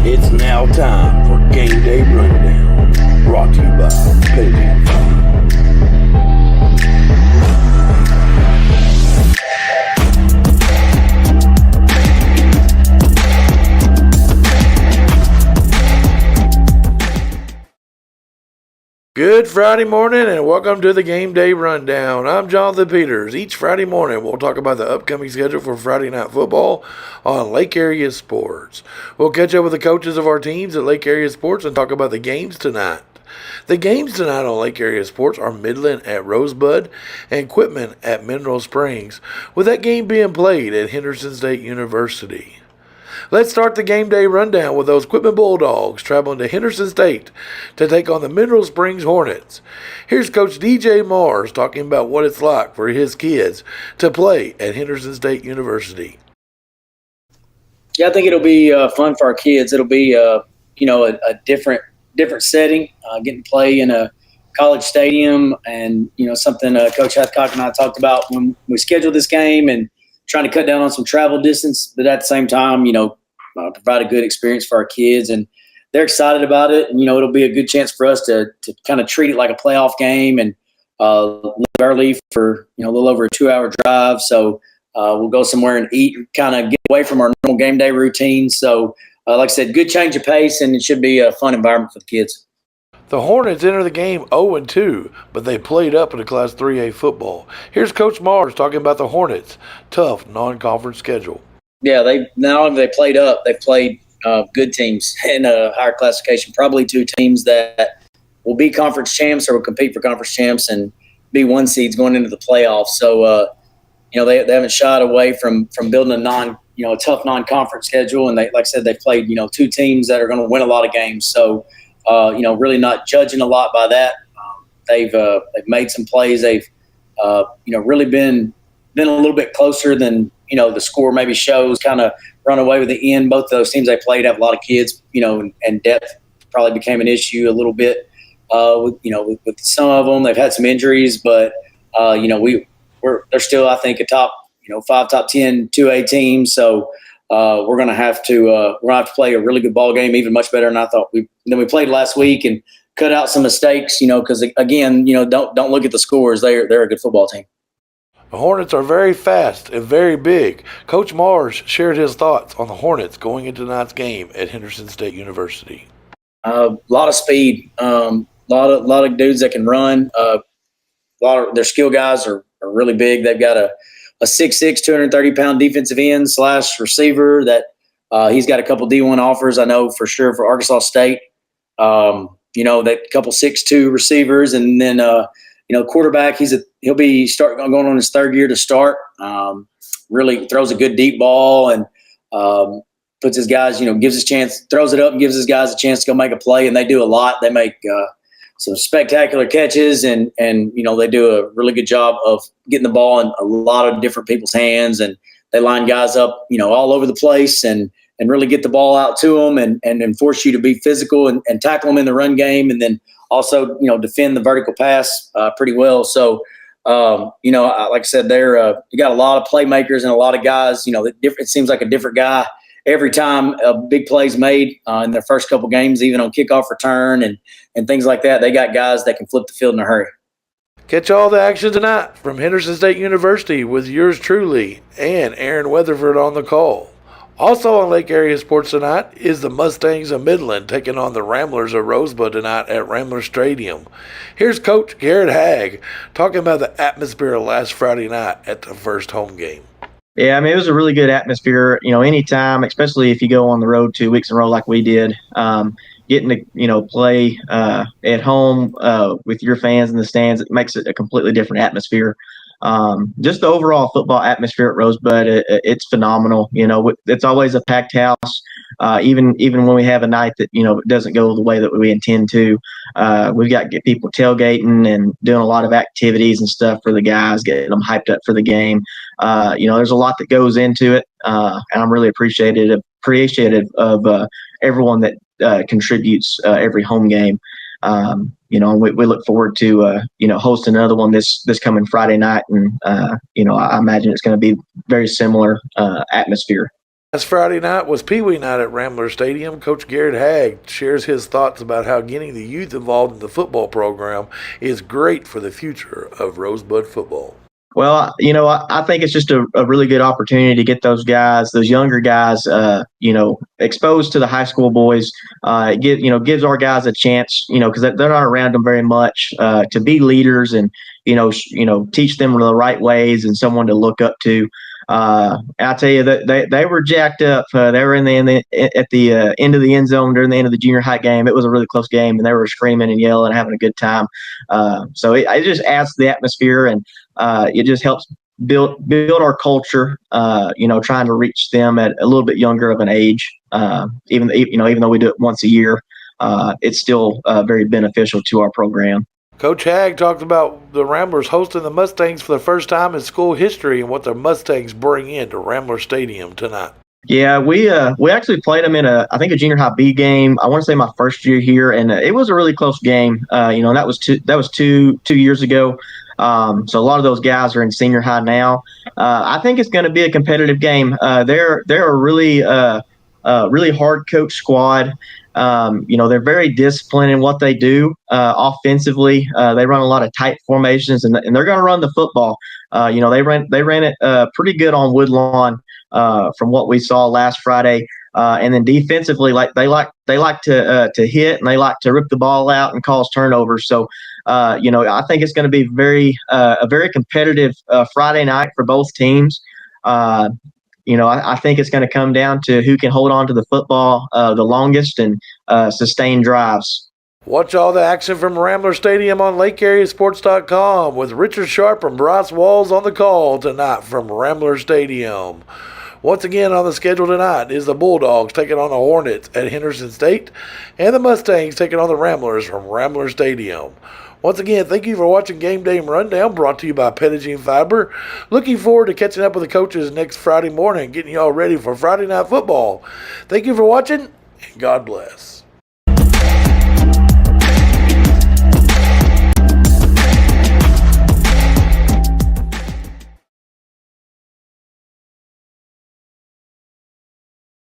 It's now time for Game Day Rundown, brought to you by Payday. Good Friday morning and welcome to the Game Day Rundown. I'm Jonathan Peters. Each Friday morning we'll talk about the upcoming schedule for Friday Night Football on Lake Area Sports. We'll catch up with the coaches of our teams at Lake Area Sports and talk about the games tonight. The games tonight on Lake Area Sports are Midland at Rosebud and Quitman at Mineral Springs, with that game being played at Henderson State University. Let's start the Game Day Rundown with those Quitman Bulldogs traveling to Henderson State to take on the Mineral Springs Hornets. Here's Coach DJ Mars talking about what it's like for his kids to play at Henderson State University. Yeah, I think it'll be fun for our kids. It'll be, a different setting, getting to play in a college stadium, and something Coach Hathcock and I talked about when we scheduled this game, and trying to cut down on some travel distance, but at the same time, provide a good experience for our kids, and they're excited about it. And it'll be a good chance for us to kind of treat it like a playoff game, and leave early for a little over a 2-hour drive. So we'll go somewhere and eat, and kind of get away from our normal game day routine. So like I said, good change of pace, and it should be a fun environment for the kids. The Hornets enter the game 0-2, but they played up in the Class 3A football. Here's Coach Mars talking about the Hornets' tough non-conference schedule. Yeah, they not only they played up, they played good teams in a higher classification. Probably two teams that will be conference champs or will compete for conference champs and be one seeds going into the playoffs. So they haven't shied away from building a tough non-conference schedule, and they, like I said, they've played two teams that are going to win a lot of games. So. Really not judging a lot by that. They've made some plays. They've, really been a little bit closer than, the score maybe shows, kind of run away with the end. Both of those teams they played have a lot of kids, and depth probably became an issue a little bit with some of them. They've had some injuries, but, they're still, I think, a top, 5 top 10 2A teams. So, we're going to have to play a really good ball game, even much better than I thought we played last week, and cut out some mistakes. Because again, don't look at the scores. They're a good football team. The Hornets are very fast and very big. Coach Mars shared his thoughts on the Hornets going into tonight's game at Henderson State University. A lot of speed, lot of dudes that can run. A lot of their skill guys are really big. They've got a 6'6", 230-pound defensive end / receiver that he's got a couple D1 offers, I know for sure, for Arkansas State. That couple 6'2" receivers, and then quarterback. He'll be going on his third year to start. Really throws a good deep ball and puts his guys, gives his chance, throws it up and gives his guys a chance to go make a play, and they do a lot. They make some spectacular catches, and they do a really good job of getting the ball in a lot of different people's hands, and they line guys up, all over the place, and really get the ball out to them, and force you to be physical and tackle them in the run game, and then also defend the vertical pass pretty well. So like I said, you got a lot of playmakers and a lot of guys. It seems like a different guy every time a big play's made in their first couple games, even on kickoff return and things like that. They got guys that can flip the field in a hurry. Catch all the action tonight from Henderson State University with yours truly and Aaron Weatherford on the call. Also on Lake Area Sports tonight is the Mustangs of Midland taking on the Ramblers of Rosebud tonight at Rambler Stadium. Here's Coach Garrett Hagg talking about the atmosphere last Friday night at the first home game. Yeah, it was a really good atmosphere. Anytime, especially if you go on the road 2 weeks in a row like we did, getting to play at home with your fans in the stands, it makes it a completely different atmosphere. Just the overall football atmosphere at Rosebud, it's phenomenal. It's always a packed house. Even when we have a night that doesn't go the way that we intend to, we've got to get people tailgating and doing a lot of activities and stuff for the guys, getting them hyped up for the game. There's a lot that goes into it, and I'm really appreciative of everyone that contributes every home game. We look forward to hosting another one this coming Friday night, and I imagine it's going to be very similar atmosphere. Last Friday night was Pee Wee night at Rambler Stadium. Coach Garrett Hagg shares his thoughts about how getting the youth involved in the football program is great for the future of Rosebud football. Well, I think it's just a really good opportunity to get those guys, those younger guys, exposed to the high school boys. Gives our guys a chance, because they're not around them very much, to be leaders and, teach them the right ways and someone to look up to. I'll tell you that they were jacked up. They were at the end of the end zone during the end of the junior high game. It was a really close game, and they were screaming and yelling, and having a good time. So it just adds to the atmosphere, and it just helps build our culture. Trying to reach them at a little bit younger of an age. Even though we do it once a year, it's still very beneficial to our program. Coach Hagg talked about the Ramblers hosting the Mustangs for the first time in school history and what the Mustangs bring into Rambler Stadium tonight. Yeah, we actually played them in a junior high B game. I want to say my first year here, and it was a really close game. And that was two years ago. So a lot of those guys are in senior high now. I think it's going to be a competitive game. They're a really hard coach squad. They're very disciplined in what they do offensively. They run a lot of tight formations, and they're going to run the football. They ran it pretty good on Woodlawn from what we saw last Friday. And then defensively, they like to hit, and they like to rip the ball out and cause turnovers. So, I think it's going to be a very competitive Friday night for both teams. I think it's going to come down to who can hold on to the football the longest and sustain drives. Watch all the action from Rambler Stadium on LakeAreaSports.com with Richard Sharp and Bryce Walls on the call tonight from Rambler Stadium. Once again on the schedule tonight is the Bulldogs taking on the Hornets at Henderson State and the Mustangs taking on the Ramblers from Rambler Stadium. Once again, thank you for watching Game Day Rundown, brought to you by Pettigene Fiber. Looking forward to catching up with the coaches next Friday morning, getting you all ready for Friday Night Football. Thank you for watching, and God bless.